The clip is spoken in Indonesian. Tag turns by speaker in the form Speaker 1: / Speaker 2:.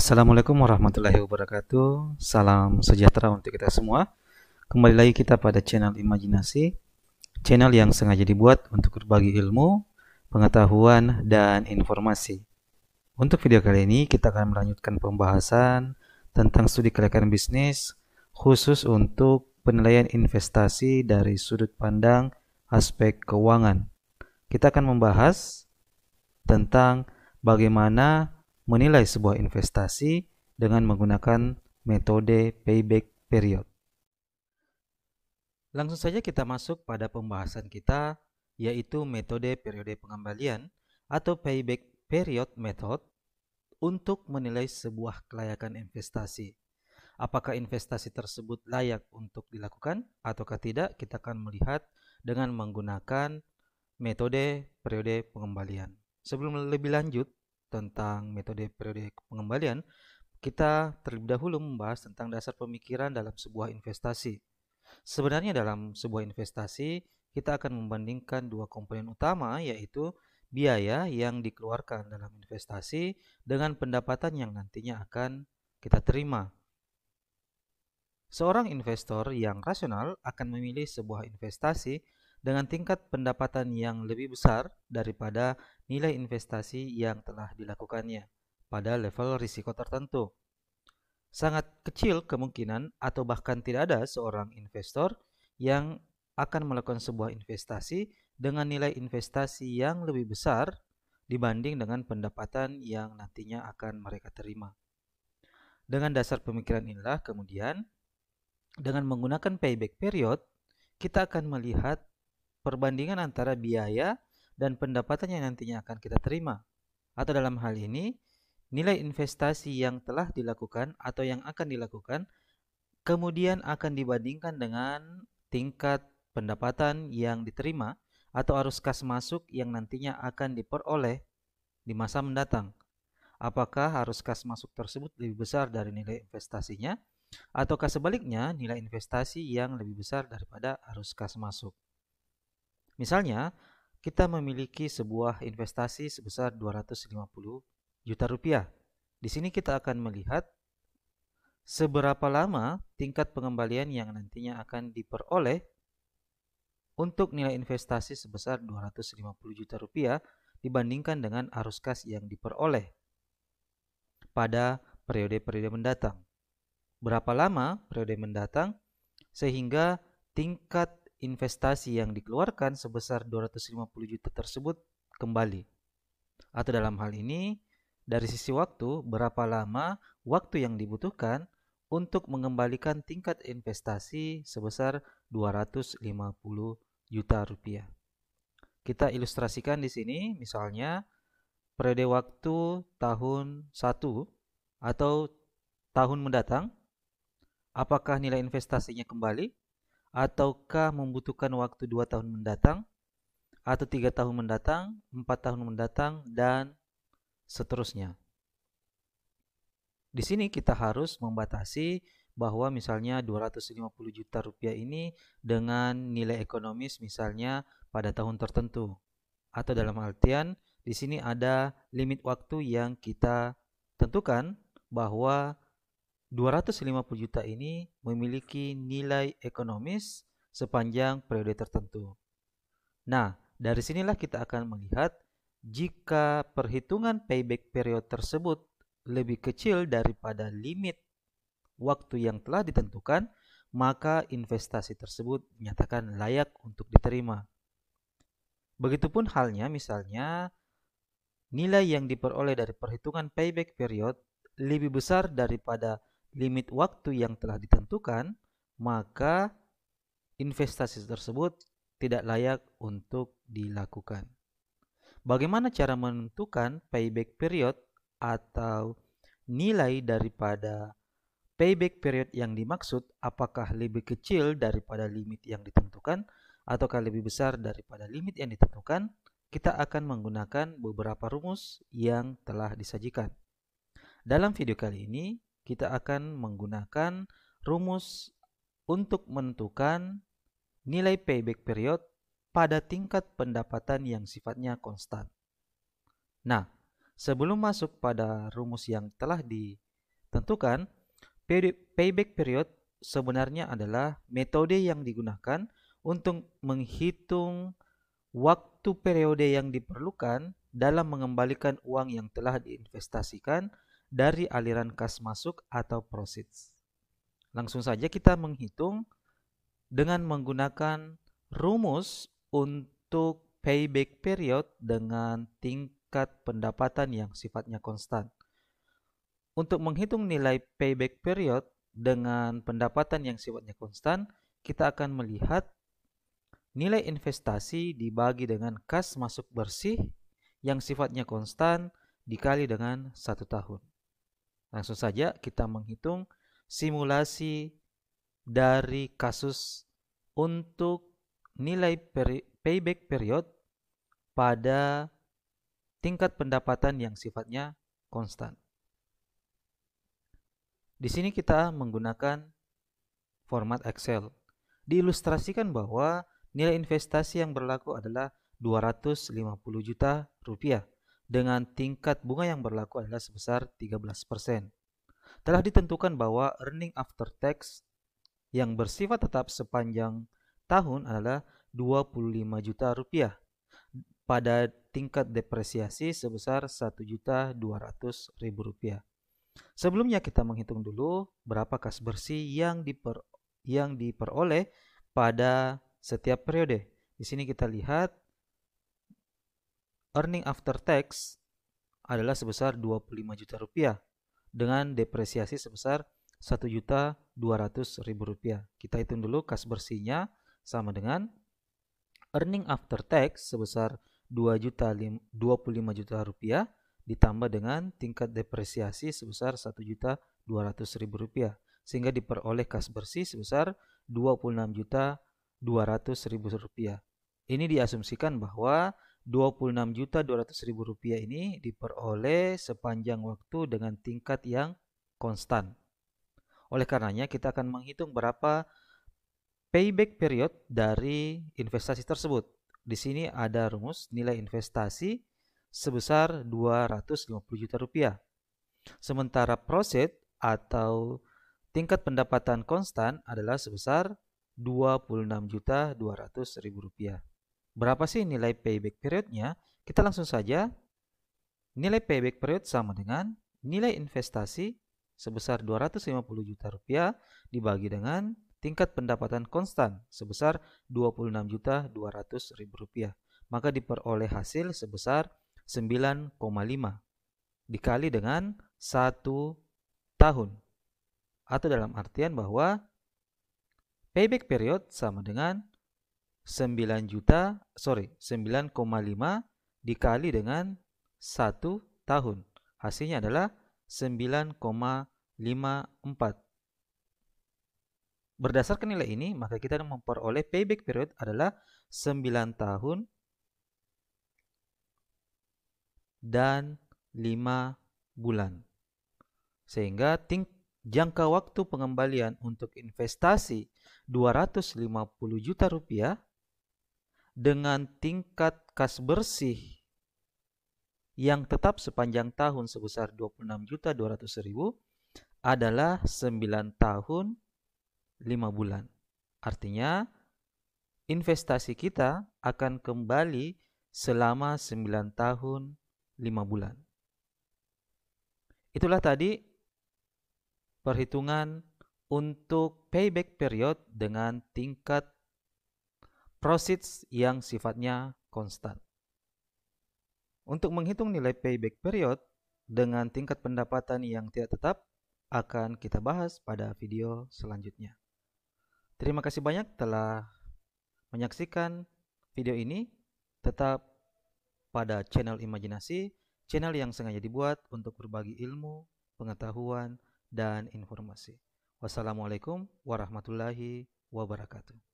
Speaker 1: Assalamualaikum warahmatullahi wabarakatuh. Salam sejahtera untuk kita semua. Kembali lagi kita pada channel Imajinasi, channel yang sengaja dibuat untuk berbagi ilmu, pengetahuan, dan informasi. Untuk video kali ini kita akan melanjutkan pembahasan tentang studi kelayakan bisnis khusus untuk penilaian investasi dari sudut pandang aspek keuangan. Kita akan membahas tentang bagaimana menilai sebuah investasi dengan menggunakan metode payback period. Langsung saja kita masuk pada pembahasan kita, yaitu metode periode pengembalian atau payback period method untuk menilai sebuah kelayakan investasi. Apakah investasi tersebut layak untuk dilakukan ataukah tidak, kita akan melihat dengan menggunakan metode periode pengembalian. Sebelum lebih lanjut tentang metode periode pengembalian, kita terlebih dahulu membahas tentang dasar pemikiran dalam sebuah investasi. Sebenarnya dalam sebuah investasi, kita akan membandingkan dua komponen utama, yaitu biaya yang dikeluarkan dalam investasi dengan pendapatan yang nantinya akan kita terima. Seorang investor yang rasional akan memilih sebuah investasi dengan tingkat pendapatan yang lebih besar daripada nilai investasi yang telah dilakukannya pada level risiko tertentu. Sangat kecil kemungkinan atau bahkan tidak ada seorang investor yang akan melakukan sebuah investasi dengan nilai investasi yang lebih besar dibanding dengan pendapatan yang nantinya akan mereka terima. Dengan dasar pemikiran inilah kemudian, dengan menggunakan payback period, kita akan melihat perbandingan antara biaya dan pendapatan yang nantinya akan kita terima. Atau dalam hal ini, nilai investasi yang telah dilakukan atau yang akan dilakukan kemudian akan dibandingkan dengan tingkat pendapatan yang diterima atau arus kas masuk yang nantinya akan diperoleh di masa mendatang. Apakah arus kas masuk tersebut lebih besar dari nilai investasinya, ataukah sebaliknya nilai investasi yang lebih besar daripada arus kas masuk. Misalnya, kita memiliki sebuah investasi sebesar 250 juta rupiah. Di sini kita akan melihat seberapa lama tingkat pengembalian yang nantinya akan diperoleh untuk nilai investasi sebesar 250 juta rupiah dibandingkan dengan arus kas yang diperoleh pada periode-periode mendatang. Berapa lama periode mendatang sehingga tingkat investasi yang dikeluarkan sebesar 250 juta tersebut kembali. Atau dalam hal ini, dari sisi waktu, berapa lama waktu yang dibutuhkan untuk mengembalikan tingkat investasi sebesar 250 juta rupiah. Kita ilustrasikan di sini, misalnya periode waktu tahun 1 atau tahun mendatang, apakah nilai investasinya kembali? Ataukah membutuhkan waktu 2 tahun mendatang, atau 3 tahun mendatang, 4 tahun mendatang, dan seterusnya. Di sini kita harus membatasi bahwa misalnya 250 juta rupiah ini dengan nilai ekonomis misalnya pada tahun tertentu. Atau dalam artian di sini ada limit waktu yang kita tentukan bahwa 250 juta ini memiliki nilai ekonomis sepanjang periode tertentu. Nah, dari sinilah kita akan melihat jika perhitungan payback period tersebut lebih kecil daripada limit waktu yang telah ditentukan, maka investasi tersebut dinyatakan layak untuk diterima. Begitupun halnya misalnya nilai yang diperoleh dari perhitungan payback period lebih besar daripada limit waktu yang telah ditentukan, maka investasi tersebut tidak layak untuk dilakukan. Bagaimana cara menentukan payback period atau nilai daripada payback period yang dimaksud, apakah lebih kecil daripada limit yang ditentukan ataukah lebih besar daripada limit yang ditentukan? Kita akan menggunakan beberapa rumus yang telah disajikan. Dalam video kali ini, kita akan menggunakan rumus untuk menentukan nilai payback period pada tingkat pendapatan yang sifatnya konstan. Nah, sebelum masuk pada rumus yang telah Tentukan payback period sebenarnya adalah metode yang digunakan untuk menghitung waktu periode yang diperlukan dalam mengembalikan uang yang telah diinvestasikan dari aliran kas masuk atau proceeds. Langsung saja kita menghitung dengan menggunakan rumus untuk payback period dengan tingkat pendapatan yang sifatnya konstan. Untuk menghitung nilai payback period dengan pendapatan yang sifatnya konstan, kita akan melihat nilai investasi dibagi dengan kas masuk bersih yang sifatnya konstan dikali dengan 1 tahun. Langsung saja kita menghitung simulasi dari kasus untuk nilai payback period pada tingkat pendapatan yang sifatnya konstan. Di sini kita menggunakan format Excel. Diilustrasikan bahwa nilai investasi yang berlaku adalah 250 juta rupiah dengan tingkat bunga yang berlaku adalah sebesar 13%. Telah ditentukan bahwa earning after tax yang bersifat tetap sepanjang tahun adalah 25 juta rupiah pada tingkat depresiasi sebesar 1.200.000 rupiah. Sebelumnya kita menghitung dulu berapa kas bersih yang diperoleh pada setiap periode. Di sini kita lihat earning after tax adalah sebesar 25 juta rupiah dengan depresiasi sebesar 1.200.000 rupiah. Kita hitung dulu kas bersihnya sama dengan earning after tax sebesar 25 juta rupiah ditambah dengan tingkat depresiasi sebesar 1.200.000 rupiah sehingga diperoleh kas bersih sebesar 26.200.000 rupiah. Ini diasumsikan bahwa 26.200.000 rupiah ini diperoleh sepanjang waktu dengan tingkat yang konstan. Oleh karenanya kita akan menghitung berapa payback period dari investasi tersebut. Di sini ada rumus nilai investasi sebesar 250 juta rupiah. Sementara profit atau tingkat pendapatan konstan adalah sebesar 26.200.000 rupiah. Berapa sih nilai payback periodnya? Kita langsung saja. Nilai payback period sama dengan nilai investasi sebesar 250 juta rupiah dibagi dengan tingkat pendapatan konstan sebesar 26.200.000 rupiah. Maka diperoleh hasil sebesar 9,5 dikali dengan 1 tahun. Atau dalam artian bahwa payback period sama dengan 9,5 dikali dengan 1 tahun. Hasilnya adalah 9,54. Berdasarkan nilai ini, maka kita memperoleh payback period adalah 9 tahun dan 5 bulan. Sehingga jangka waktu pengembalian untuk investasi 250 juta rupiah dengan tingkat kas bersih yang tetap sepanjang tahun sebesar 26.200.000 adalah 9 tahun 5 bulan. Artinya investasi kita akan kembali selama 9 tahun 5 bulan. Itulah tadi perhitungan untuk payback period dengan tingkat proceeds yang sifatnya konstan. Untuk menghitung nilai payback period dengan tingkat pendapatan yang tidak tetap akan kita bahas pada video selanjutnya. Terima kasih banyak telah menyaksikan video ini. Tetap pada channel Imajinasi, channel yang sengaja dibuat untuk berbagi ilmu, pengetahuan, dan informasi. Wassalamualaikum warahmatullahi wabarakatuh.